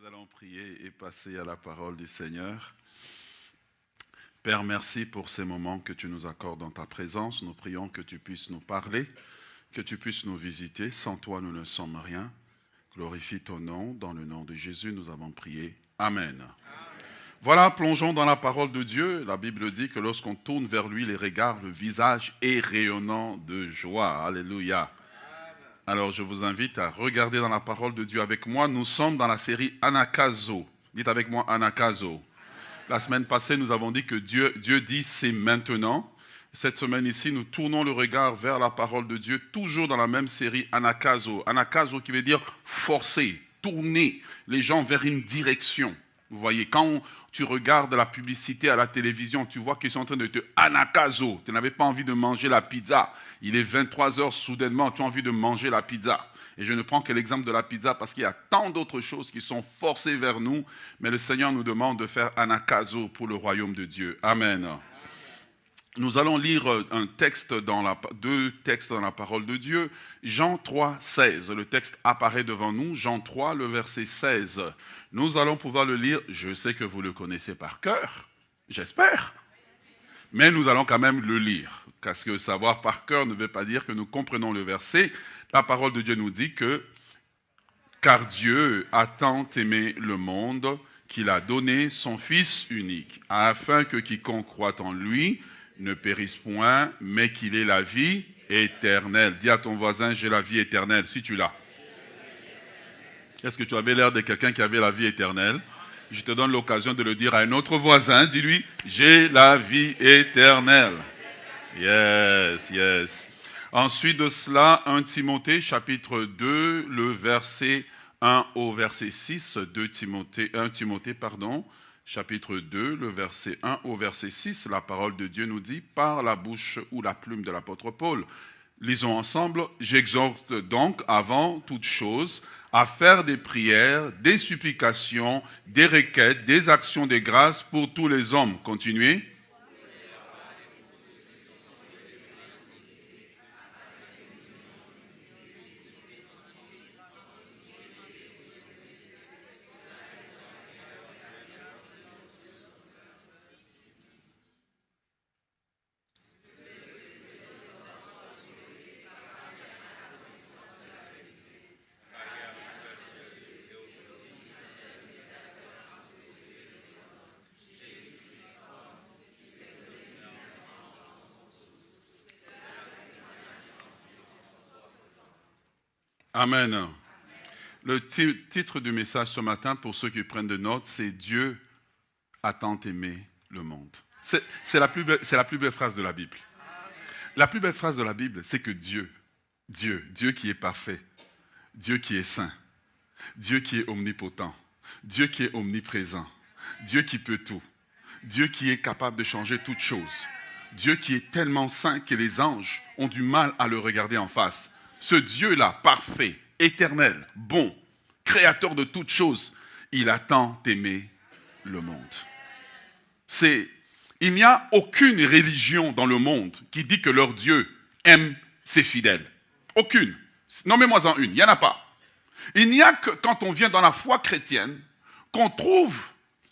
allons prier et passer à la parole du Seigneur. Père, merci pour ces moments que tu nous accordes dans ta présence. Nous prions que tu puisses nous parler, que tu puisses nous visiter. Sans toi, nous ne sommes rien. Glorifie ton nom. Dans le nom de Jésus, nous avons prié. Amen. Voilà, plongeons dans la parole de Dieu. La Bible dit que lorsqu'on tourne vers lui les regards, le visage est rayonnant de joie. Alléluia. Alors, je vous invite à regarder dans la parole de Dieu avec moi. Nous sommes dans la série Anakazo. Dites avec moi Anakazo. La semaine passée, nous avons dit que Dieu dit c'est maintenant. Cette semaine ici, nous tournons le regard vers la parole de Dieu, toujours dans la même série Anakazo. Anakazo qui veut dire forcer, tourner les gens vers une direction. Vous voyez, quand tu regardes la publicité à la télévision, tu vois qu'ils sont en train de te anakazo. Tu n'avais pas envie de manger la pizza. Il est 23 heures, soudainement, tu as envie de manger la pizza. Et je ne prends que l'exemple de la pizza parce qu'il y a tant d'autres choses qui sont forcées vers nous. Mais le Seigneur nous demande de faire anakazo pour le royaume de Dieu. Amen. Nous allons lire deux textes dans la parole de Dieu. Jean 3, 16. Le texte apparaît devant nous. Jean 3, le verset 16. Nous allons pouvoir le lire. Je sais que vous le connaissez par cœur. J'espère. Mais nous allons quand même le lire. Parce que savoir par cœur ne veut pas dire que nous comprenons le verset. La parole de Dieu nous dit que « Car Dieu a tant aimé le monde qu'il a donné son Fils unique, afin que quiconque croit en lui ne périsse point, mais qu'il ait la vie éternelle. » Dis à ton voisin, j'ai la vie éternelle, si tu l'as. Est-ce que tu avais l'air de quelqu'un qui avait la vie éternelle? Je te donne l'occasion de le dire à un autre voisin. Dis-lui, j'ai la vie éternelle. Yes, yes. Ensuite de cela, 1 Timothée, chapitre 2, le verset 1 au verset 6. 1 Timothée, chapitre 2, le verset 1 au verset 6, la parole de Dieu nous dit, par la bouche ou la plume de l'apôtre Paul. Lisons ensemble. J'exhorte donc avant toute chose à faire des prières, des supplications, des requêtes, des actions de grâce pour tous les hommes. Continuez. Amen. Le titre du message ce matin, pour ceux qui prennent des notes, c'est « Dieu a tant aimé le monde ». C'est la plus belle phrase de la Bible. La plus belle phrase de la Bible, c'est que Dieu qui est parfait, Dieu qui est saint, Dieu qui est omnipotent, Dieu qui est omniprésent, Dieu qui peut tout, Dieu qui est capable de changer toutes choses, Dieu qui est tellement saint que les anges ont du mal à le regarder en face. Ce Dieu-là, parfait, éternel, bon, créateur de toutes choses, il a tant aimé le monde. Il n'y a aucune religion dans le monde qui dit que leur Dieu aime ses fidèles. Aucune. Nommez-moi-en une, il n'y en a pas. Il n'y a que quand on vient dans la foi chrétienne qu'on trouve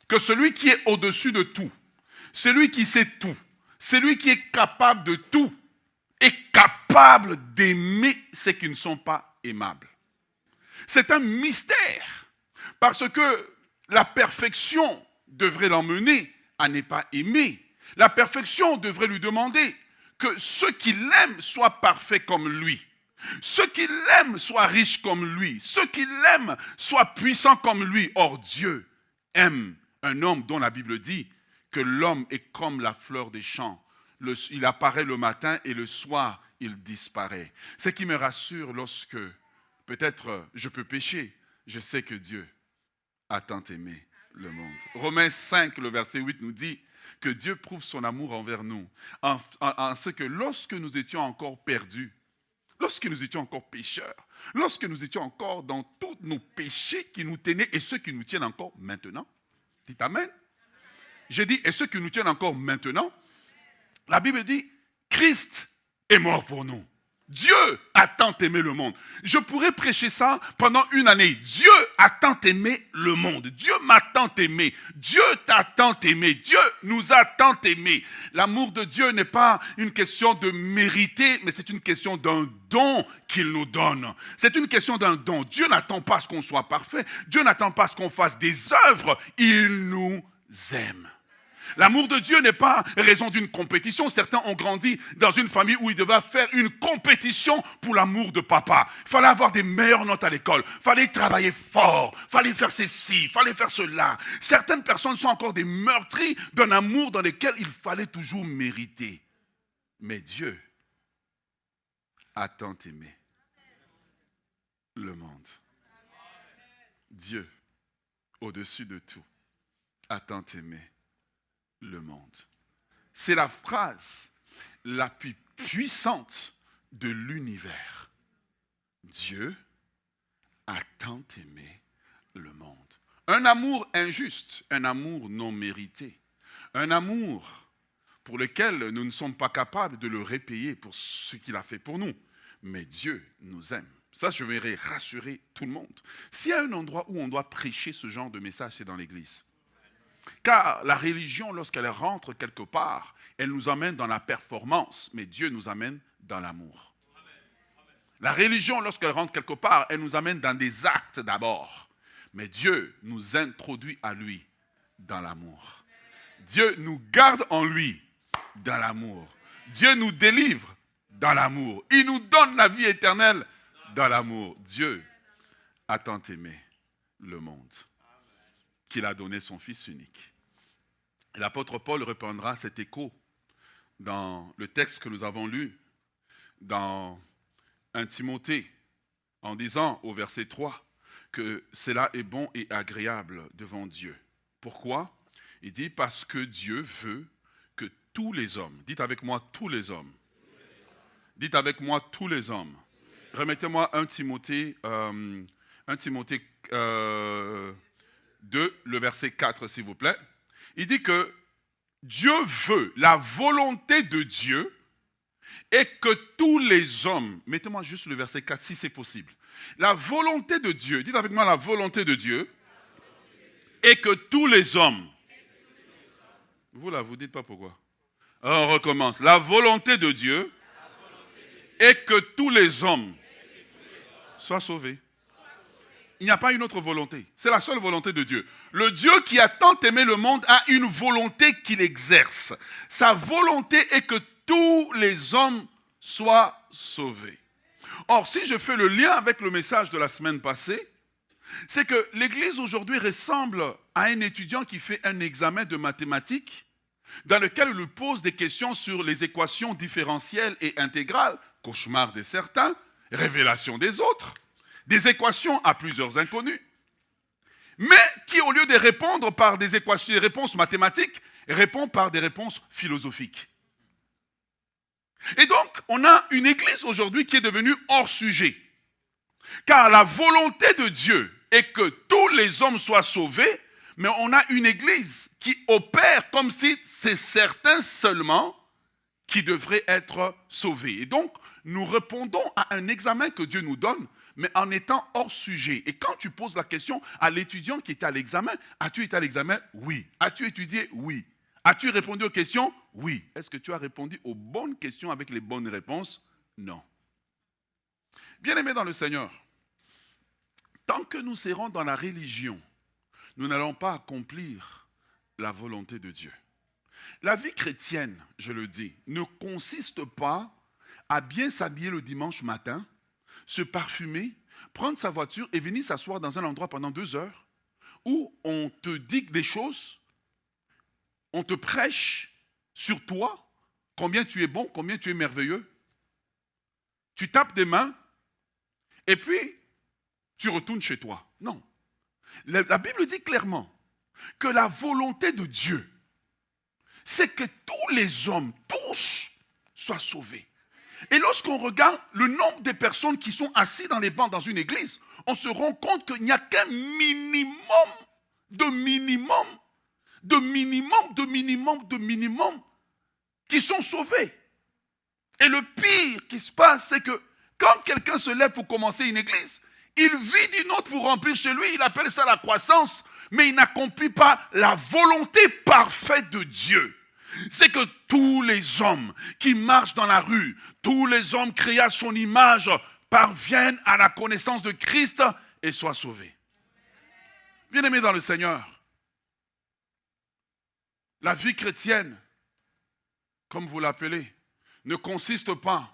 que celui qui est au-dessus de tout, celui qui sait tout, celui qui est capable de tout, est capable d'aimer ceux qui ne sont pas aimables. C'est un mystère, parce que la perfection devrait l'emmener à ne pas aimer. La perfection devrait lui demander que ceux qui l'aiment soient parfaits comme lui. Ceux qui l'aiment soient riches comme lui. Ceux qui l'aiment soient puissants comme lui. Or, Dieu aime un homme dont la Bible dit que l'homme est comme la fleur des champs. Il apparaît le matin et le soir, il disparaît. Ce qui me rassure lorsque, peut-être, je peux pécher, je sais que Dieu a tant aimé le monde. Romains 5, le verset 8 nous dit que Dieu prouve son amour envers nous en ce que lorsque nous étions encore perdus, lorsque nous étions encore pécheurs, lorsque nous étions encore dans tous nos péchés qui nous tenaient et ceux qui nous tiennent encore maintenant, dites Amen. J'ai dit, et ceux qui nous tiennent encore maintenant, la Bible dit, Christ est mort pour nous. Dieu a tant aimé le monde. Je pourrais prêcher ça pendant une année. Dieu a tant aimé le monde. Dieu m'a tant aimé. Dieu t'a tant aimé. Dieu nous a tant aimé. L'amour de Dieu n'est pas une question de mériter, mais c'est une question d'un don qu'il nous donne. C'est une question d'un don. Dieu n'attend pas à ce qu'on soit parfait. Dieu n'attend pas à ce qu'on fasse des œuvres. Il nous aime. L'amour de Dieu n'est pas raison d'une compétition. Certains ont grandi dans une famille où ils devaient faire une compétition pour l'amour de papa. Il fallait avoir des meilleures notes à l'école. Il fallait travailler fort. Il fallait faire ceci. Il fallait faire cela. Certaines personnes sont encore des meurtries d'un amour dans lequel il fallait toujours mériter. Mais Dieu a tant aimé le monde. Dieu, au-dessus de tout, a tant aimé le monde. C'est la phrase la plus puissante de l'univers. Dieu a tant aimé le monde. Un amour injuste, un amour non mérité, un amour pour lequel nous ne sommes pas capables de le répayer pour ce qu'il a fait pour nous. Mais Dieu nous aime. Ça, je voudrais rassurer tout le monde. S'il y a un endroit où on doit prêcher ce genre de message, c'est dans l'église. Car la religion, lorsqu'elle rentre quelque part, elle nous amène dans la performance, mais Dieu nous amène dans l'amour. La religion, lorsqu'elle rentre quelque part, elle nous amène dans des actes d'abord, mais Dieu nous introduit à lui dans l'amour. Dieu nous garde en lui dans l'amour. Dieu nous délivre dans l'amour. Il nous donne la vie éternelle dans l'amour. Dieu a tant aimé le monde qu'il a donné son Fils unique. Et l'apôtre Paul reprendra cet écho dans le texte que nous avons lu dans 1 Timothée, en disant au verset 3 que cela est bon et agréable devant Dieu. Pourquoi? Il dit parce que Dieu veut que tous les hommes, dites avec moi tous les hommes, dites avec moi tous les hommes, remettez-moi 1 Timothée 2, le verset 4, s'il vous plaît. Il dit que Dieu veut, la volonté de Dieu est que tous les hommes, mettez-moi juste le verset 4 si c'est possible. La volonté de Dieu, dites avec moi la volonté de Dieu, est que tous les hommes, vous là, vous ne dites pas pourquoi. Alors on recommence. La volonté de Dieu est que tous les hommes soient sauvés. Il n'y a pas une autre volonté. C'est la seule volonté de Dieu. Le Dieu qui a tant aimé le monde a une volonté qu'il exerce. Sa volonté est que tous les hommes soient sauvés. Or, si je fais le lien avec le message de la semaine passée, c'est que l'Église aujourd'hui ressemble à un étudiant qui fait un examen de mathématiques dans lequel il lui pose des questions sur les équations différentielles et intégrales, cauchemar de certains, révélation des autres. Des équations à plusieurs inconnus, mais qui, au lieu de répondre par des équations, des réponses mathématiques, répond par des réponses philosophiques. Et donc, on a une église aujourd'hui qui est devenue hors sujet. Car la volonté de Dieu est que tous les hommes soient sauvés, mais on a une église qui opère comme si c'est certains seulement qui devraient être sauvés. Et donc, nous répondons à un examen que Dieu nous donne, mais en étant hors sujet. Et quand tu poses la question à l'étudiant qui était à l'examen, as-tu été à l'examen? Oui. As-tu étudié? Oui. As-tu répondu aux questions? Oui. Est-ce que tu as répondu aux bonnes questions avec les bonnes réponses? Non. Bien-aimés dans le Seigneur, tant que nous serons dans la religion, nous n'allons pas accomplir la volonté de Dieu. La vie chrétienne, je le dis, ne consiste pas à bien s'habiller le dimanche matin, se parfumer, prendre sa voiture et venir s'asseoir dans un endroit pendant 2 heures où on te dit des choses, on te prêche sur toi, combien tu es bon, combien tu es merveilleux. Tu tapes des mains et puis tu retournes chez toi. Non. La Bible dit clairement que la volonté de Dieu, c'est que tous les hommes, tous, soient sauvés. Et lorsqu'on regarde le nombre de personnes qui sont assises dans les bancs dans une église, on se rend compte qu'il n'y a qu'un minimum qui sont sauvés. Et le pire qui se passe, c'est que quand quelqu'un se lève pour commencer une église, il vit d'une autre pour remplir chez lui, il appelle ça la croissance, mais il n'accomplit pas la volonté parfaite de Dieu. C'est que tous les hommes qui marchent dans la rue, tous les hommes créés à son image, parviennent à la connaissance de Christ et soient sauvés. Bien-aimés dans le Seigneur, la vie chrétienne, comme vous l'appelez, ne consiste pas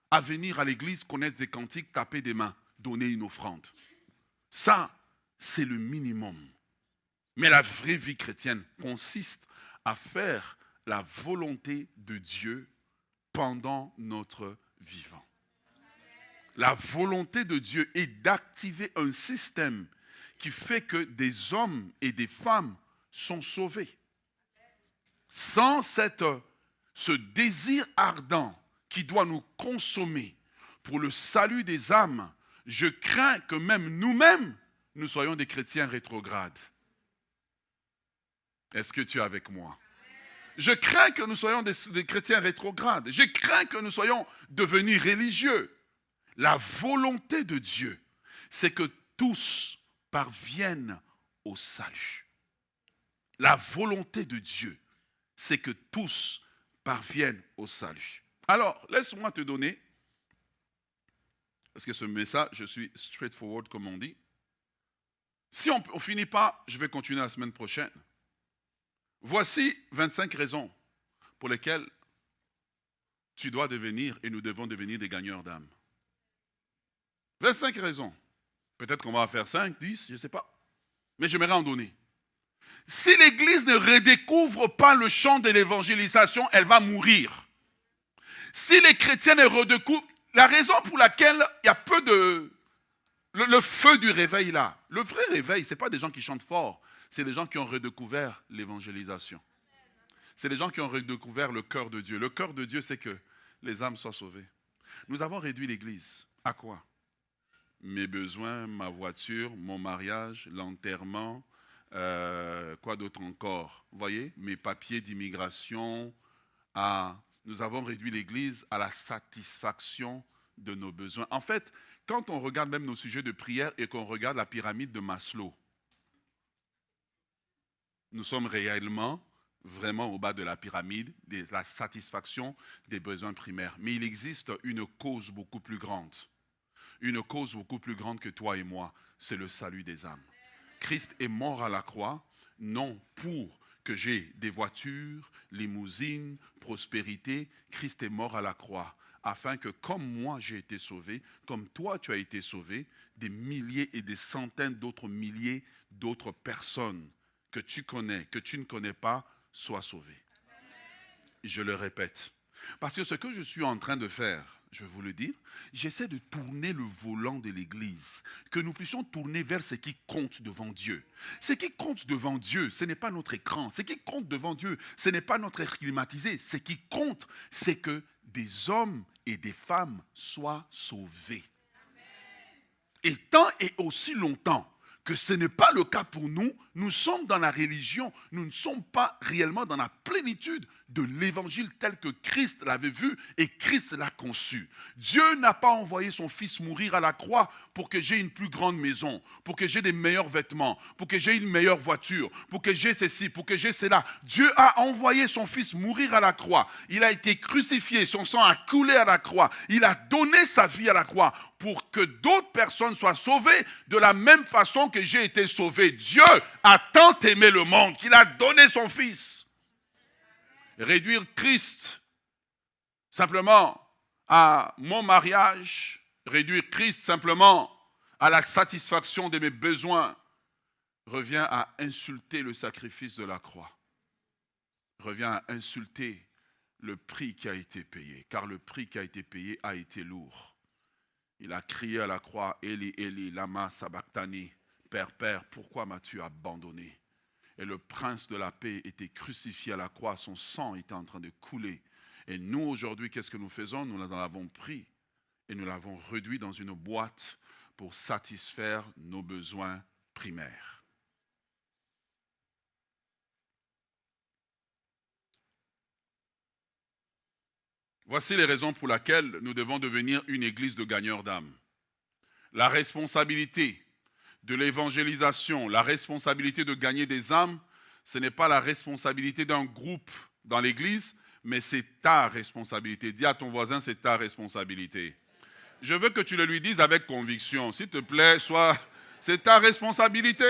à venir à l'église, connaître des cantiques, taper des mains, donner une offrande. Ça, c'est le minimum. Mais la vraie vie chrétienne consiste à faire la volonté de Dieu pendant notre vivant. La volonté de Dieu est d'activer un système qui fait que des hommes et des femmes sont sauvés. Sans ce désir ardent qui doit nous consommer pour le salut des âmes, je crains que même nous-mêmes, nous soyons des chrétiens rétrogrades. Est-ce que tu es avec moi? Je crains que nous soyons des chrétiens rétrogrades. Je crains que nous soyons devenus religieux. La volonté de Dieu, c'est que tous parviennent au salut. La volonté de Dieu, c'est que tous parviennent au salut. Alors, laisse-moi te donner, parce que ce message, je suis straightforward comme on dit. Si on ne finit pas, je vais continuer la semaine prochaine. Voici 25 raisons pour lesquelles tu dois devenir et nous devons devenir des gagneurs d'âme. 25 raisons. Peut-être qu'on va en faire 5, 10, je ne sais pas. Mais j'aimerais en donner. Si l'Église ne redécouvre pas le champ de l'évangélisation, elle va mourir. Si les chrétiens ne redécouvrent, la raison pour laquelle il y a peu de... Le feu du réveil là, le vrai réveil, ce n'est pas des gens qui chantent fort, c'est des gens qui ont redécouvert l'évangélisation. C'est des gens qui ont redécouvert le cœur de Dieu. Le cœur de Dieu, c'est que les âmes soient sauvées. Nous avons réduit l'Église. À quoi? Mes besoins, ma voiture, mon mariage, l'enterrement, quoi d'autre encore? Vous voyez, mes papiers d'immigration. Nous avons réduit l'Église à la satisfaction de nos besoins. En fait, quand on regarde même nos sujets de prière et qu'on regarde la pyramide de Maslow, nous sommes réellement, vraiment au bas de la pyramide de la satisfaction des besoins primaires. Mais il existe une cause beaucoup plus grande. Une cause beaucoup plus grande que toi et moi, c'est le salut des âmes. Christ est mort à la croix, non pour que j'ai des voitures, limousines, prospérité. Christ est mort à la croix afin que comme moi j'ai été sauvé, comme toi tu as été sauvé, des milliers et des centaines d'autres milliers d'autres personnes que tu connais, que tu ne connais pas, soient sauvées. Je le répète. Parce que ce que je suis en train de faire, je vais vous le dire, j'essaie de tourner le volant de l'Église, que nous puissions tourner vers ce qui compte devant Dieu. Ce qui compte devant Dieu, ce n'est pas notre écran. Ce qui compte devant Dieu, ce n'est pas notre air climatisé. Ce qui compte, c'est que des hommes et des femmes soient sauvés. Et tant et aussi longtemps que ce n'est pas le cas pour nous, nous sommes dans la religion, nous ne sommes pas réellement dans la plénitude de l'évangile tel que Christ l'avait vu et Christ l'a conçu. Dieu n'a pas envoyé son fils mourir à la croix pour que j'ai une plus grande maison, pour que j'ai des meilleurs vêtements, pour que j'ai une meilleure voiture, pour que j'ai ceci, pour que j'ai cela. Dieu a envoyé son fils mourir à la croix. Il a été crucifié, son sang a coulé à la croix. Il a donné sa vie à la croix pour que d'autres personnes soient sauvées de la même façon que j'ai été sauvé. Dieu a tant aimé le monde qu'il a donné son fils. Réduire Christ simplement à mon mariage, réduire Christ simplement à la satisfaction de mes besoins, revient à insulter le sacrifice de la croix. Revient à insulter le prix qui a été payé, car le prix qui a été payé a été lourd. Il a crié à la croix, Eli, Eli, lama sabachthani, Père, Père, pourquoi m'as-tu abandonné? Et le prince de la paix était crucifié à la croix, son sang était en train de couler. Et nous, aujourd'hui, qu'est-ce que nous faisons? Nous l'avons pris et nous l'avons réduit dans une boîte pour satisfaire nos besoins primaires. Voici les raisons pour lesquelles nous devons devenir une église de gagneurs d'âmes. La responsabilité de l'évangélisation, la responsabilité de gagner des âmes, ce n'est pas la responsabilité d'un groupe dans l'église, mais c'est ta responsabilité. Dis à ton voisin, c'est ta responsabilité. Je veux que tu le lui dises avec conviction. S'il te plaît, c'est ta responsabilité.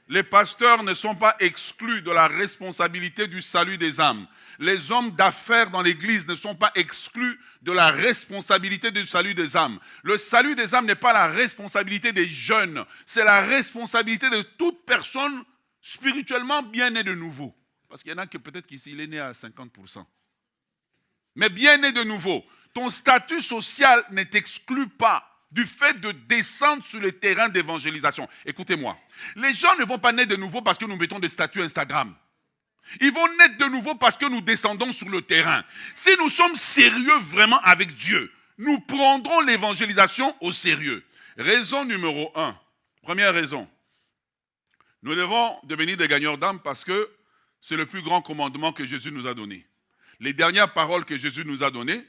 Les pasteurs ne sont pas exclus de la responsabilité du salut des âmes. Les hommes d'affaires dans l'église ne sont pas exclus de la responsabilité du salut des âmes. Le salut des âmes n'est pas la responsabilité des jeunes, c'est la responsabilité de toute personne spirituellement bien née de nouveau. Parce qu'il y en a qui peut-être qu'ici, il est né à 50%. Mais bien né de nouveau, ton statut social ne t'exclut pas du fait de descendre sur le terrain d'évangélisation. Écoutez-moi, les gens ne vont pas naître de nouveau parce que nous mettons des statuts Instagram. Ils vont naître de nouveau parce que nous descendons sur le terrain. Si nous sommes sérieux vraiment avec Dieu, nous prendrons l'évangélisation au sérieux. Raison numéro 1, première raison, nous devons devenir des gagneurs d'âme parce que c'est le plus grand commandement que Jésus nous a donné. Les dernières paroles que Jésus nous a données,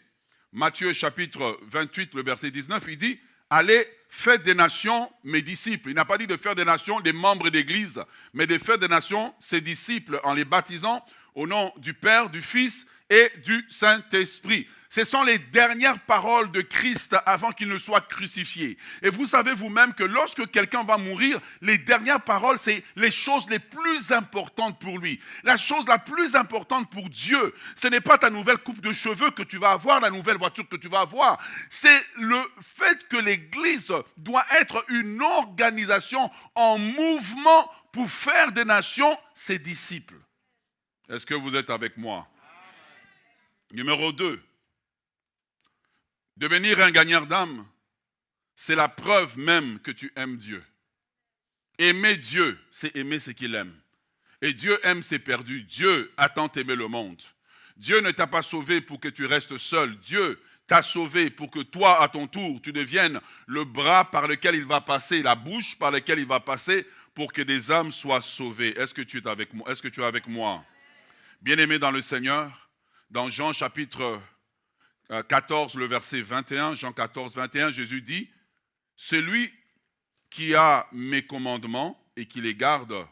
Matthieu chapitre 28, le verset 19, il dit « Allez, faites des nations mes disciples ». Il n'a pas dit de faire des nations des membres d'église, mais de faire des nations ses disciples en les baptisant au nom du Père, du Fils et du Saint-Esprit. Ce sont les dernières paroles de Christ avant qu'il ne soit crucifié. Et vous savez vous-même que lorsque quelqu'un va mourir, les dernières paroles, c'est les choses les plus importantes pour lui. La chose la plus importante pour Dieu, ce n'est pas ta nouvelle coupe de cheveux que tu vas avoir, la nouvelle voiture que tu vas avoir. C'est le fait que l'Église doit être une organisation en mouvement pour faire des nations ses disciples. Est-ce que vous êtes avec moi? Numéro 2. Devenir un gagneur d'âme, c'est la preuve même que tu aimes Dieu. Aimer Dieu, c'est aimer ce qu'il aime. Et Dieu aime ses perdus. Dieu a tant aimé le monde. Dieu ne t'a pas sauvé pour que tu restes seul. Dieu t'a sauvé pour que toi, à ton tour, tu deviennes le bras par lequel il va passer, la bouche par laquelle il va passer pour que des âmes soient sauvées. Est-ce que tu es avec moi? Est-ce que tu es avec moi? Bien-aimé dans le Seigneur, dans Jean chapitre 14, le verset 21, Jean 14, 21, Jésus dit, « Celui qui a mes commandements et qui les garde,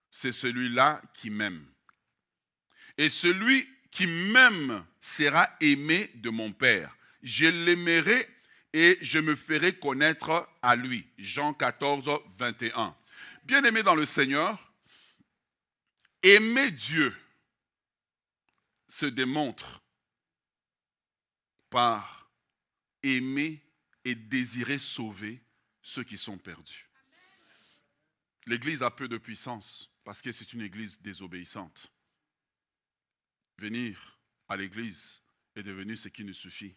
c'est celui-là qui m'aime. Et celui qui m'aime sera aimé de mon Père. Je l'aimerai et je me ferai connaître à lui. » Jean 14, 21. Bien-aimé dans le Seigneur, aimer Dieu se démontre par aimer et désirer sauver ceux qui sont perdus. L'Église a peu de puissance parce que c'est une Église désobéissante. Venir à l'Église est devenu ce qui nous suffit.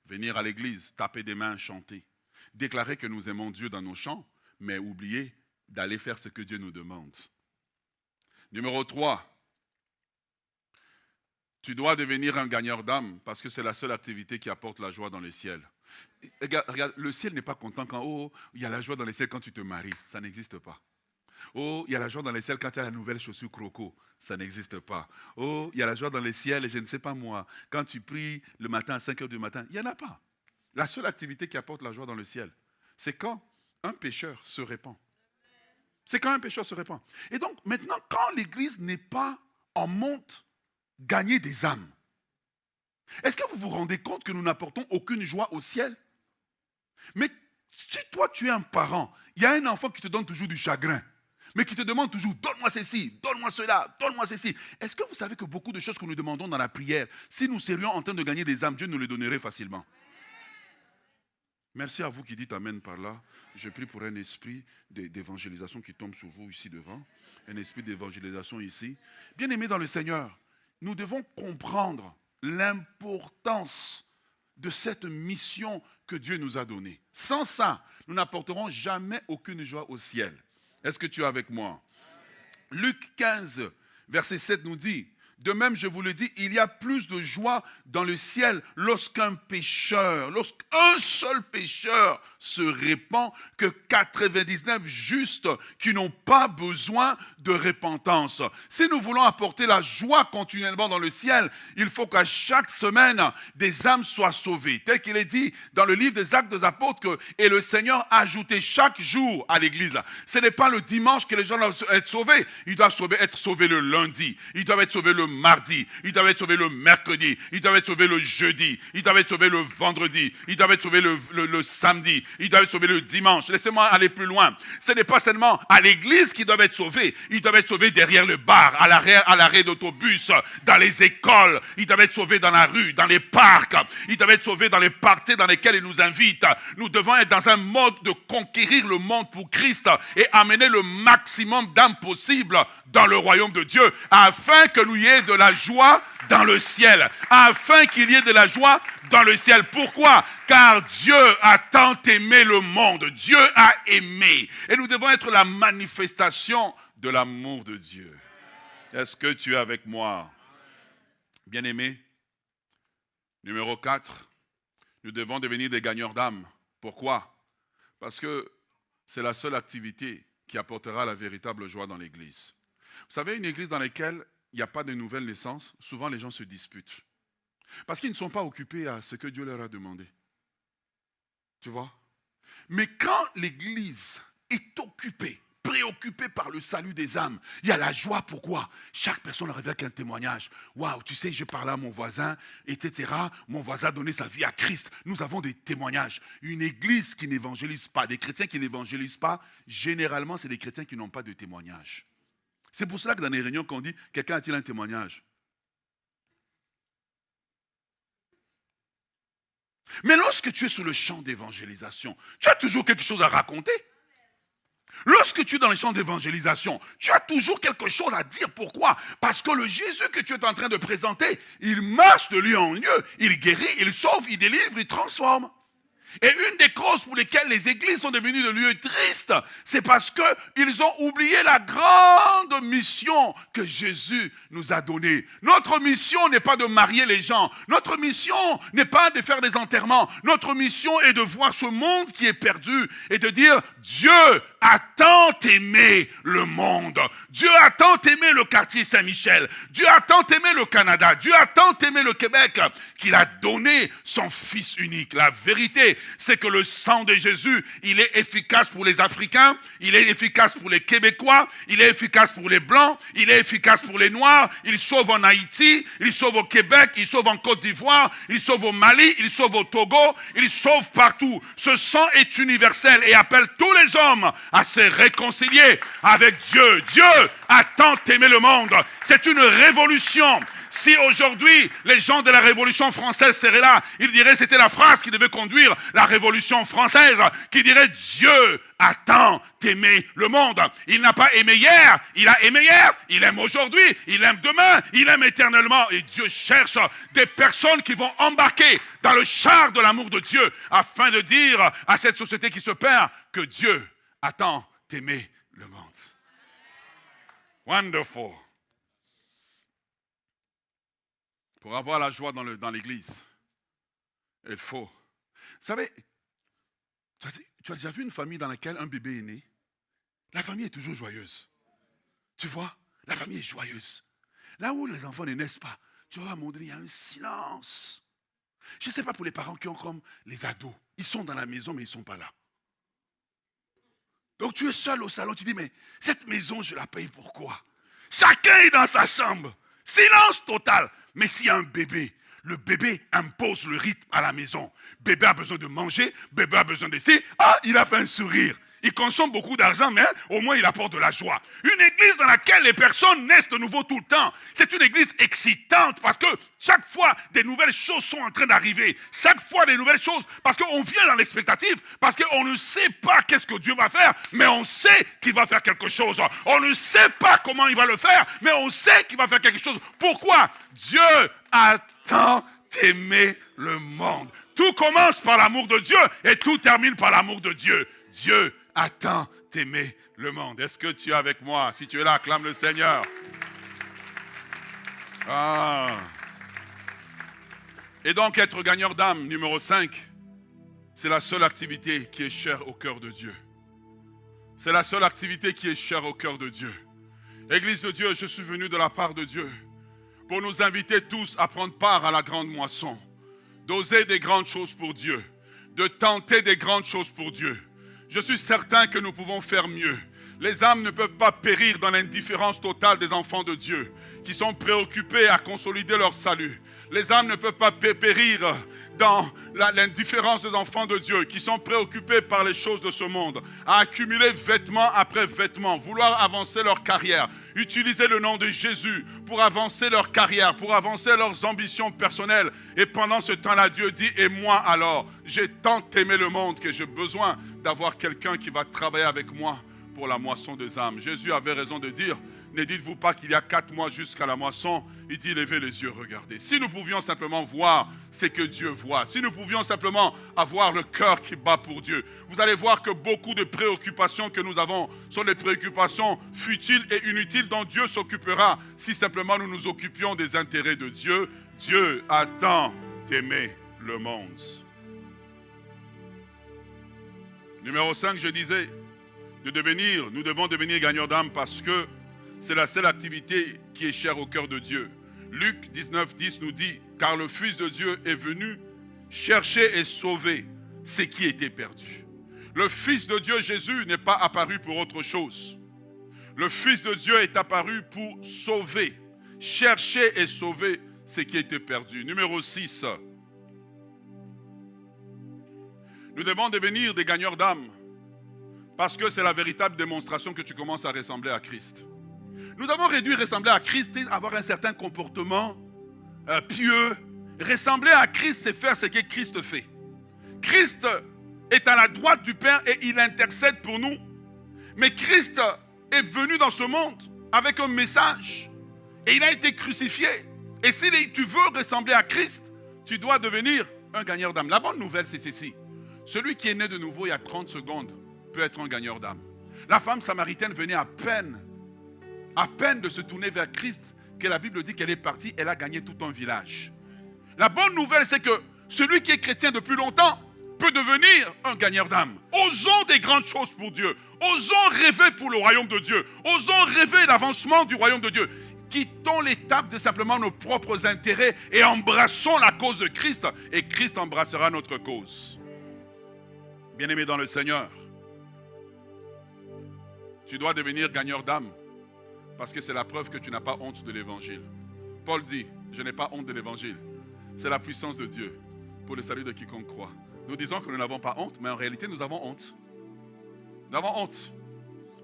Venir à l'Église, taper des mains, chanter. Déclarer que nous aimons Dieu dans nos chants, mais oublier d'aller faire ce que Dieu nous demande. Numéro 3. Tu dois devenir un gagneur d'âme parce que c'est la seule activité qui apporte la joie dans les ciels. Regarde, le ciel n'est pas content quand il y a la joie dans les ciels quand tu te maries. Ça n'existe pas. Oh, il y a la joie dans les ciels quand tu as la nouvelle chaussure croco. Ça n'existe pas. Oh, il y a la joie dans les ciels, je ne sais pas moi, quand tu pries le matin à 5 heures du matin. Il n'y en a pas. La seule activité qui apporte la joie dans le ciel, c'est quand un pécheur se répand. C'est quand un pécheur se répand. Et donc, maintenant, quand l'Église n'est pas en monte, gagner des âmes. Est-ce que vous vous rendez compte que nous n'apportons aucune joie au ciel? Mais si toi tu es un parent, il y a un enfant qui te donne toujours du chagrin, mais qui te demande toujours, donne-moi ceci, donne-moi cela, donne-moi ceci. Est-ce que vous savez que beaucoup de choses que nous demandons dans la prière, si nous serions en train de gagner des âmes, Dieu nous les donnerait facilement? Merci à vous qui dites amen par là. Je prie pour un esprit d'évangélisation qui tombe sur vous ici devant. Un esprit d'évangélisation ici. Bien-aimés dans le Seigneur, nous devons comprendre l'importance de cette mission que Dieu nous a donnée. Sans ça, nous n'apporterons jamais aucune joie au ciel. Est-ce que tu es avec moi? Luc 15, verset 7 nous dit, « De même, je vous le dis, il y a plus de joie dans le ciel lorsqu'un seul pécheur se répand que 99 justes qui n'ont pas besoin de repentance. Si nous voulons apporter la joie continuellement dans le ciel, il faut qu'à chaque semaine, des âmes soient sauvées. Tel qu'il est dit dans le livre des Actes des Apôtres, et le Seigneur a ajouté chaque jour à l'église. Ce n'est pas le dimanche que les gens doivent être sauvés. Ils doivent être sauvés le lundi. Ils doivent être sauvés le mardi. Ils doivent être sauvés le mercredi. Ils doivent être sauvés le jeudi. Ils doivent être sauvés le vendredi. Ils doivent être sauvés le samedi. Ils doivent être sauvés le dimanche. Laissez-moi aller plus loin. Ce n'est pas seulement à l'église qu'ils doivent être sauvés. Ils doivent être sauvés derrière le bar, à l'arrêt d'autobus, dans les écoles. Ils doivent être sauvés dans la rue, dans les parcs. Ils doivent être sauvés dans les parties dans lesquelles ils nous invitent. Nous devons être dans un mode de conquérir le monde pour Christ et amener le maximum d'âmes possible dans le royaume de Dieu, afin que nous y ait de la joie dans le ciel. Afin qu'il y ait de la joie dans le ciel. Pourquoi? Car Dieu a tant aimé le monde. Dieu a aimé. Et nous devons être la manifestation de l'amour de Dieu. Est-ce que tu es avec moi? Bien-aimé, numéro 4, nous devons devenir des gagneurs d'âmes. Pourquoi? Parce que c'est la seule activité qui apportera la véritable joie dans l'église. Vous savez, une église dans laquelle il n'y a pas de nouvelles naissances, souvent les gens se disputent. Parce qu'ils ne sont pas occupés à ce que Dieu leur a demandé. Tu vois? Mais quand l'église est occupée, préoccupée par le salut des âmes, il y a la joie. Pourquoi? Chaque personne arrive avec un témoignage. Waouh, tu sais, j'ai parlé à mon voisin, etc. Mon voisin a donné sa vie à Christ. Nous avons des témoignages. Une église qui n'évangélise pas, des chrétiens qui n'évangélisent pas, généralement, c'est des chrétiens qui n'ont pas de témoignage. C'est pour cela que dans les réunions qu'on dit, quelqu'un a-t-il un témoignage? Mais lorsque tu es sur le champ d'évangélisation, tu as toujours quelque chose à raconter. Lorsque tu es dans le champ d'évangélisation, tu as toujours quelque chose à dire. Pourquoi? Parce que le Jésus que tu es en train de présenter, il marche de lieu en lieu. Il guérit, il sauve, il délivre, il transforme. Et une des causes pour lesquelles les églises sont devenues des lieux tristes, c'est parce qu'ils ont oublié la grande mission que Jésus nous a donnée. Notre mission n'est pas de marier les gens. Notre mission n'est pas de faire des enterrements. Notre mission est de voir ce monde qui est perdu et de dire Dieu a tant aimé le monde. Dieu a tant aimé le quartier Saint-Michel. Dieu a tant aimé le Canada. Dieu a tant aimé le Québec qu'il a donné son Fils unique. La vérité, c'est que le sang de Jésus, il est efficace pour les Africains, il est efficace pour les Québécois, il est efficace pour les Blancs, il est efficace pour les Noirs, il sauve en Haïti, il sauve au Québec, il sauve en Côte d'Ivoire, il sauve au Mali, il sauve au Togo, il sauve partout. Ce sang est universel et appelle tous les hommes à se réconcilier avec Dieu. Dieu a tant aimé le monde. C'est une révolution. Si aujourd'hui, les gens de la Révolution française seraient là, ils diraient que c'était la France qui devait conduire la Révolution française, qui dirait Dieu a tant aimé le monde. Il n'a pas aimé hier, il a aimé hier, il aime aujourd'hui, il aime demain, il aime éternellement. Et Dieu cherche des personnes qui vont embarquer dans le char de l'amour de Dieu afin de dire à cette société qui se perd que Dieu a tant aimé le monde. Wonderful. Pour avoir la joie dans l'église, il faut. Vous savez, tu as déjà vu une famille dans laquelle un bébé est né? La famille est toujours joyeuse. Tu vois, la famille est joyeuse. Là où les enfants ne naissent pas, tu vois, à un moment donné, il y a un silence. Je ne sais pas pour les parents qui ont comme les ados. Ils sont dans la maison, mais ils ne sont pas là. Donc tu es seul au salon, tu dis, mais cette maison, je la paye pourquoi? Chacun est dans sa chambre. Silence total. Mais s'il y a un bébé, le bébé impose le rythme à la maison. Bébé a besoin de manger, bébé a besoin de ci. Ah, il a fait un sourire. Il consomme beaucoup d'argent, mais au moins il apporte de la joie. Une église dans laquelle les personnes naissent de nouveau tout le temps. C'est une église excitante parce que chaque fois des nouvelles choses sont en train d'arriver. Chaque fois des nouvelles choses, parce qu'on vient dans l'expectative, parce qu'on ne sait pas qu'est-ce que Dieu va faire, mais on sait qu'il va faire quelque chose. On ne sait pas comment il va le faire, mais on sait qu'il va faire quelque chose. Pourquoi? Dieu a tant aimé le monde. Tout commence par l'amour de Dieu et tout termine par l'amour de Dieu. Dieu a tant aimé le monde. Est-ce que tu es avec moi? Si tu es là, acclame le Seigneur. Ah. Et donc être gagneur d'âme, numéro 5, c'est la seule activité qui est chère au cœur de Dieu. C'est la seule activité qui est chère au cœur de Dieu. Église de Dieu, je suis venu de la part de Dieu pour nous inviter tous à prendre part à la grande moisson, d'oser des grandes choses pour Dieu, de tenter des grandes choses pour Dieu. Je suis certain que nous pouvons faire mieux. Les âmes ne peuvent pas périr dans l'indifférence totale des enfants de Dieu, qui sont préoccupés à consolider leur salut. Les âmes ne peuvent pas périr dans l'indifférence des enfants de Dieu, qui sont préoccupés par les choses de ce monde, à accumuler vêtements après vêtements, vouloir avancer leur carrière, utiliser le nom de Jésus pour avancer leur carrière, pour avancer leurs ambitions personnelles. Et pendant ce temps-là, Dieu dit, et moi alors, j'ai tant aimé le monde que j'ai besoin d'avoir quelqu'un qui va travailler avec moi pour la moisson des âmes. Jésus avait raison de dire, ne dites-vous pas qu'il y a 4 mois jusqu'à la moisson. Il dit, levez les yeux, regardez. Si nous pouvions simplement voir ce que Dieu voit, si nous pouvions simplement avoir le cœur qui bat pour Dieu, vous allez voir que beaucoup de préoccupations que nous avons sont des préoccupations futiles et inutiles dont Dieu s'occupera si simplement nous nous occupions des intérêts de Dieu. Dieu a tant aimé le monde. Numéro 5, je disais, nous devons devenir gagneurs d'âme parce que c'est la seule activité qui est chère au cœur de Dieu. Luc 19, 10 nous dit, car le Fils de Dieu est venu chercher et sauver ce qui était perdu. Le Fils de Dieu, Jésus, n'est pas apparu pour autre chose. Le Fils de Dieu est apparu pour sauver, chercher et sauver ce qui était perdu. Numéro 6, nous devons devenir des gagneurs d'âme parce que c'est la véritable démonstration que tu commences à ressembler à Christ. Nous avons réduit ressembler à Christ et avoir un certain comportement pieux. Ressembler à Christ, c'est faire ce que Christ fait. Christ est à la droite du Père et il intercède pour nous. Mais Christ est venu dans ce monde avec un message et il a été crucifié. Et si tu veux ressembler à Christ, tu dois devenir un gagneur d'âme. La bonne nouvelle, c'est ceci. Celui qui est né de nouveau il y a 30 secondes peut être un gagneur d'âme. La femme samaritaine venait à peine de se tourner vers Christ, que la Bible dit qu'elle est partie, elle a gagné tout un village. La bonne nouvelle, c'est que celui qui est chrétien depuis longtemps peut devenir un gagneur d'âme. Osons des grandes choses pour Dieu. Osons rêver pour le royaume de Dieu. Osons rêver l'avancement du royaume de Dieu. Quittons l'étape de simplement nos propres intérêts et embrassons la cause de Christ. Et Christ embrassera notre cause. Bien-aimé dans le Seigneur, tu dois devenir gagneur d'âme. Parce que c'est la preuve que tu n'as pas honte de l'évangile. Paul dit, je n'ai pas honte de l'évangile. C'est la puissance de Dieu pour le salut de quiconque croit. Nous disons que nous n'avons pas honte, mais en réalité nous avons honte. Nous avons honte.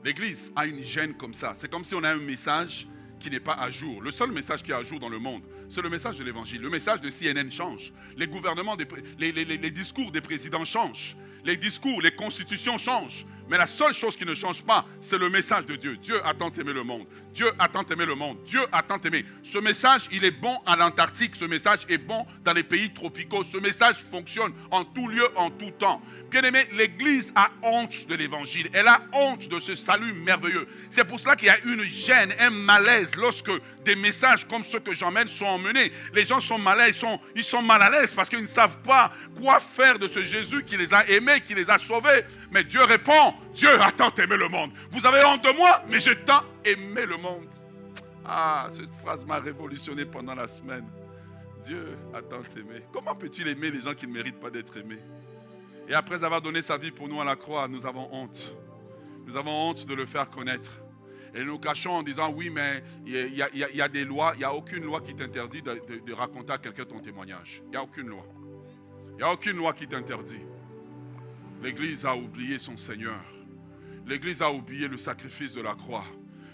L'Église a une gêne comme ça. C'est comme si on a un message qui n'est pas à jour. Le seul message qui est à jour dans le monde, c'est le message de l'évangile. Le message de CNN change. Les gouvernements, les discours des présidents changent. Les discours, les constitutions changent. Mais la seule chose qui ne change pas, c'est le message de Dieu. Dieu a tant aimé le monde. Dieu a tant aimé le monde. Dieu a tant aimé. Ce message, il est bon à l'Antarctique. Ce message est bon dans les pays tropicaux. Ce message fonctionne en tout lieu, en tout temps. Bien-aimé, l'Église a honte de l'évangile. Elle a honte de ce salut merveilleux. C'est pour cela qu'il y a une gêne, un malaise lorsque des messages comme ceux que j'emmène sont emmenés. Les gens sont malades, ils sont mal à l'aise parce qu'ils ne savent pas quoi faire de ce Jésus qui les a aimés, qui les a sauvés. Mais Dieu répond, Dieu a tant aimé le monde. Vous avez honte de moi, mais j'ai tant aimé le monde. Ah, cette phrase m'a révolutionné pendant la semaine. Dieu a tant aimé. Comment peut-il aimer les gens qui ne méritent pas d'être aimés? Et après avoir donné sa vie pour nous à la croix, nous avons honte. Nous avons honte de le faire connaître. Et nous cachons en disant, oui, mais il y a des lois, il n'y a aucune loi qui t'interdit de raconter à quelqu'un ton témoignage. Il n'y a aucune loi. Il n'y a aucune loi qui t'interdit. L'Église a oublié son Seigneur. L'Église a oublié le sacrifice de la croix.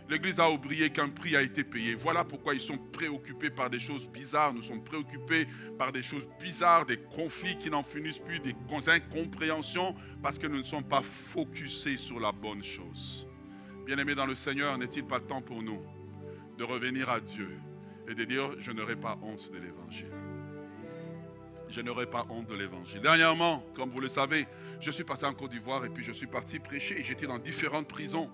L'Église a oublié qu'un prix a été payé. Voilà pourquoi ils sont préoccupés par des choses bizarres. Nous sommes préoccupés par des choses bizarres, des conflits qui n'en finissent plus, des incompréhensions, parce que nous ne sommes pas focusés sur la bonne chose. Bien-aimés dans le Seigneur, n'est-il pas temps pour nous de revenir à Dieu et de dire, je n'aurai pas honte de l'Évangile. Je n'aurai pas honte de l'Évangile. Dernièrement, comme vous le savez, je suis parti en Côte d'Ivoire et puis je suis parti prêcher. J'étais dans différentes prisons.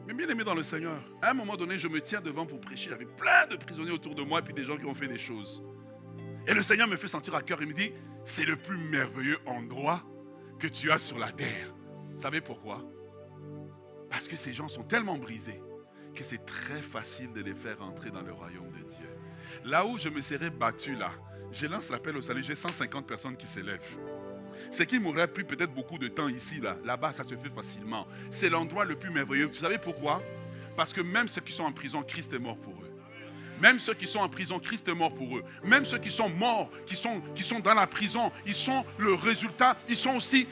Mais bien aimé dans le Seigneur, à un moment donné, je me tiens devant pour prêcher avec plein de prisonniers autour de moi et puis des gens qui ont fait des choses. Et le Seigneur me fait sentir à cœur, il me dit, c'est le plus merveilleux endroit que tu as sur la terre. Vous savez pourquoi? Parce que ces gens sont tellement brisés que c'est très facile de les faire entrer dans le royaume de Dieu. Là où je me serais battu là, je lance l'appel au salut, j'ai 150 personnes qui s'élèvent. Ce qui m'aurait pris peut-être beaucoup de temps ici, là-bas, ça se fait facilement. C'est l'endroit le plus merveilleux. Vous savez pourquoi? Parce que même ceux qui sont en prison, Christ est mort pour eux. Même ceux qui sont en prison, Christ est mort pour eux. Même ceux qui sont morts, qui sont dans la prison, ils sont le résultat, ils sont aussi,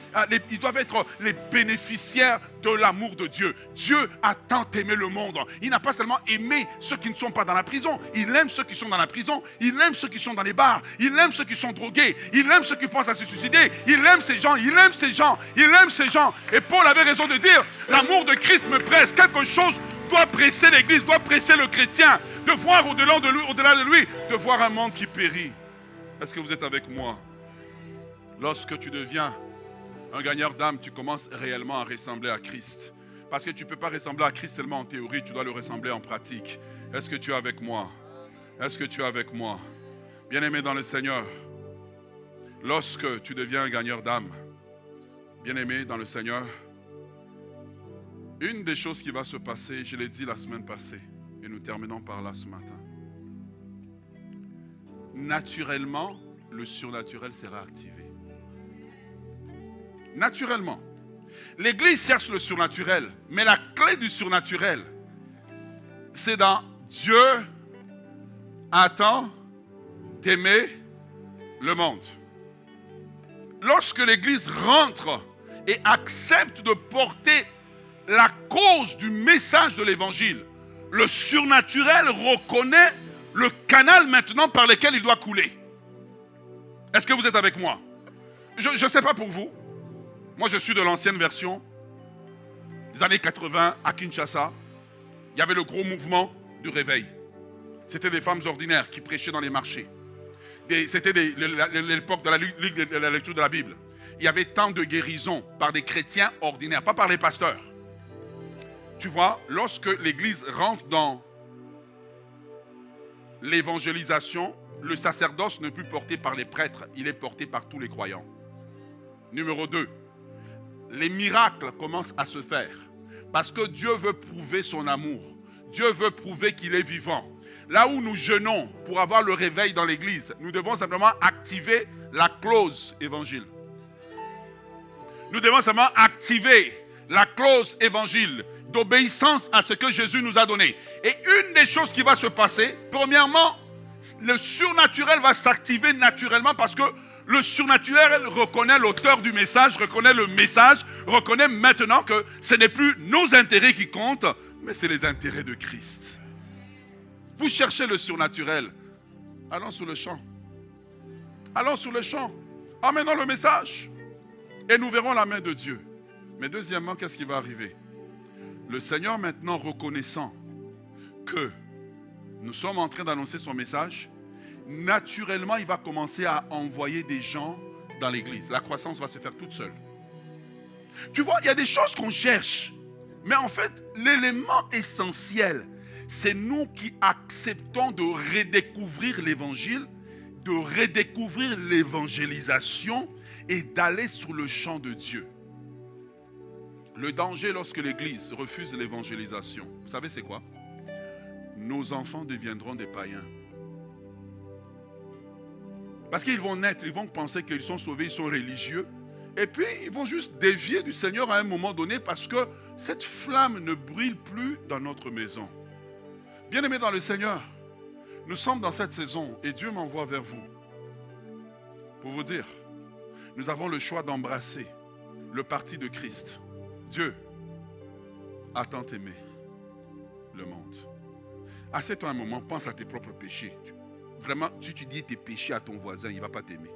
ils doivent être les bénéficiaires de l'amour de Dieu. Dieu a tant aimé le monde. Il n'a pas seulement aimé ceux qui ne sont pas dans la prison. Il aime ceux qui sont dans la prison. Il aime ceux qui sont dans les bars. Il aime ceux qui sont drogués. Il aime ceux qui pensent à se suicider. Il aime ces gens. Il aime ces gens. Il aime ces gens. Et Paul avait raison de dire, l'amour de Christ me presse. Quelque chose doit presser l'Église, doit presser le chrétien, de voir au-delà de lui, de voir un monde qui périt. Est-ce que vous êtes avec moi? Lorsque tu deviens un gagneur d'âme, tu commences réellement à ressembler à Christ. Parce que tu ne peux pas ressembler à Christ seulement en théorie, tu dois le ressembler en pratique. Est-ce que tu es avec moi? Est-ce que tu es avec moi? Bien-aimé dans le Seigneur, lorsque tu deviens un gagneur d'âme, bien-aimé dans le Seigneur, une des choses qui va se passer, je l'ai dit la semaine passée, et nous terminons par là ce matin. Naturellement, le surnaturel sera activé. Naturellement. L'Église cherche le surnaturel, mais la clé du surnaturel, c'est dans Dieu attend d'aimer le monde. Lorsque l'Église rentre et accepte de porter la cause du message de l'Évangile, le surnaturel reconnaît le canal maintenant par lequel il doit couler. Est-ce que vous êtes avec moi? Je ne sais pas pour vous. Moi, je suis de l'ancienne version des années 80 à Kinshasa. Il y avait le gros mouvement du réveil. C'était des femmes ordinaires qui prêchaient dans les marchés. C'était l'époque de la lecture de la Bible. Il y avait tant de guérisons par des chrétiens ordinaires, pas par les pasteurs. Tu vois, lorsque l'Église rentre dans l'évangélisation, le sacerdoce n'est plus porté par les prêtres, il est porté par tous les croyants. Numéro 2, les miracles commencent à se faire parce que Dieu veut prouver son amour. Dieu veut prouver qu'il est vivant. Là où nous jeûnons pour avoir le réveil dans l'Église, nous devons simplement activer la clause évangile. Nous devons simplement activer la clause évangile d'obéissance à ce que Jésus nous a donné. Et une des choses qui va se passer, premièrement, le surnaturel va s'activer naturellement parce que le surnaturel reconnaît l'auteur du message, reconnaît le message, reconnaît maintenant que ce n'est plus nos intérêts qui comptent, mais c'est les intérêts de Christ. Vous cherchez le surnaturel, allons sur le champ. Allons sur le champ, amenons le message et nous verrons la main de Dieu. Mais deuxièmement, qu'est-ce qui va arriver? Le Seigneur maintenant reconnaissant que nous sommes en train d'annoncer son message, naturellement il va commencer à envoyer des gens dans l'église. La croissance va se faire toute seule. Tu vois, il y a des choses qu'on cherche, mais en fait l'élément essentiel, c'est nous qui acceptons de redécouvrir l'évangile, de redécouvrir l'évangélisation et d'aller sur le champ de Dieu. Le danger lorsque l'Église refuse l'évangélisation, vous savez c'est quoi? Nos enfants deviendront des païens. Parce qu'ils vont naître, ils vont penser qu'ils sont sauvés, ils sont religieux. Et puis ils vont juste dévier du Seigneur à un moment donné parce que cette flamme ne brûle plus dans notre maison. Bien-aimés dans le Seigneur, nous sommes dans cette saison et Dieu m'envoie vers vous pour vous dire, nous avons le choix d'embrasser le parti de Christ. Dieu a tant aimé le monde. Assieds-toi un moment, pense à tes propres péchés. Vraiment, si tu dis tes péchés à ton voisin, il ne va pas t'aimer.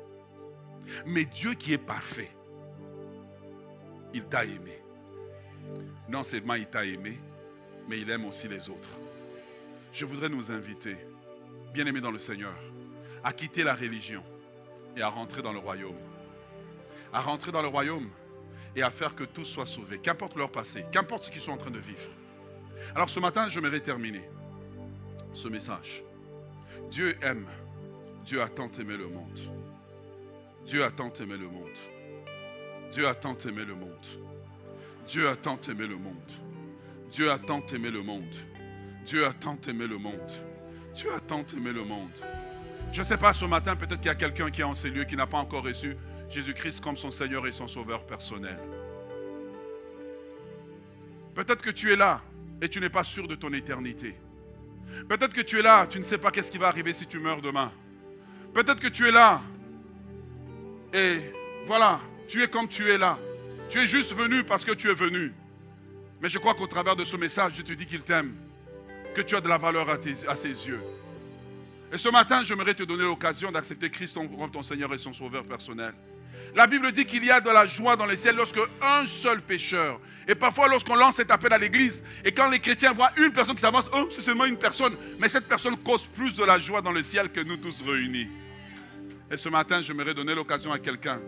Mais Dieu qui est parfait, il t'a aimé. Non seulement il t'a aimé, mais il aime aussi les autres. Je voudrais nous inviter, bien-aimés dans le Seigneur, à quitter la religion et à rentrer dans le royaume. À rentrer dans le royaume et à faire que tous soient sauvés, qu'importe leur passé, qu'importe ce qu'ils sont en train de vivre. Alors ce matin, j'aimerais terminer ce message. Dieu aime. Dieu a tant aimé le monde. Dieu a tant aimé le monde. Dieu a tant aimé le monde. Dieu a tant aimé le monde. Dieu a tant aimé le monde. Dieu a tant aimé le monde. Dieu a tant aimé le monde. Je ne sais pas, ce matin, peut-être qu'il y a quelqu'un qui est en ces lieux qui n'a pas encore reçu Jésus-Christ comme son Seigneur et son Sauveur personnel. Peut-être que tu es là et tu n'es pas sûr de ton éternité. Peut-être que tu es là, tu ne sais pas qu'est-ce qui va arriver si tu meurs demain. Peut-être que tu es là et voilà, tu es comme tu es là. Tu es juste venu parce que tu es venu. Mais je crois qu'au travers de ce message, je te dis qu'il t'aime, que tu as de la valeur à ses yeux. Et ce matin, j'aimerais te donner l'occasion d'accepter Christ comme ton Seigneur et son Sauveur personnel. La Bible dit qu'il y a de la joie dans les ciels lorsque un seul pécheur, et parfois lorsqu'on lance cet appel à l'église, et quand les chrétiens voient une personne qui s'avance, oh, c'est seulement une personne, mais cette personne cause plus de la joie dans le ciel que nous tous réunis. Et ce matin, j'aimerais donner l'occasion à quelqu'un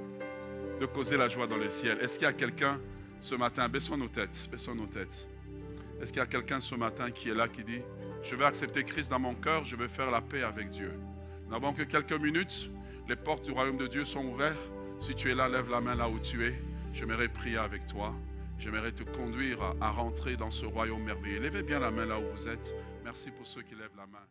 de causer la joie dans le ciel. Est-ce qu'il y a quelqu'un ce matin, baissons nos têtes, baissons nos têtes. Est-ce qu'il y a quelqu'un ce matin qui est là, qui dit, je vais accepter Christ dans mon cœur, je vais faire la paix avec Dieu. Nous n'avons que quelques minutes, les portes du royaume de Dieu sont ouvertes. Si tu es là, lève la main là où tu es. J'aimerais prier avec toi. J'aimerais te conduire à rentrer dans ce royaume merveilleux. Levez bien la main là où vous êtes. Merci pour ceux qui lèvent la main.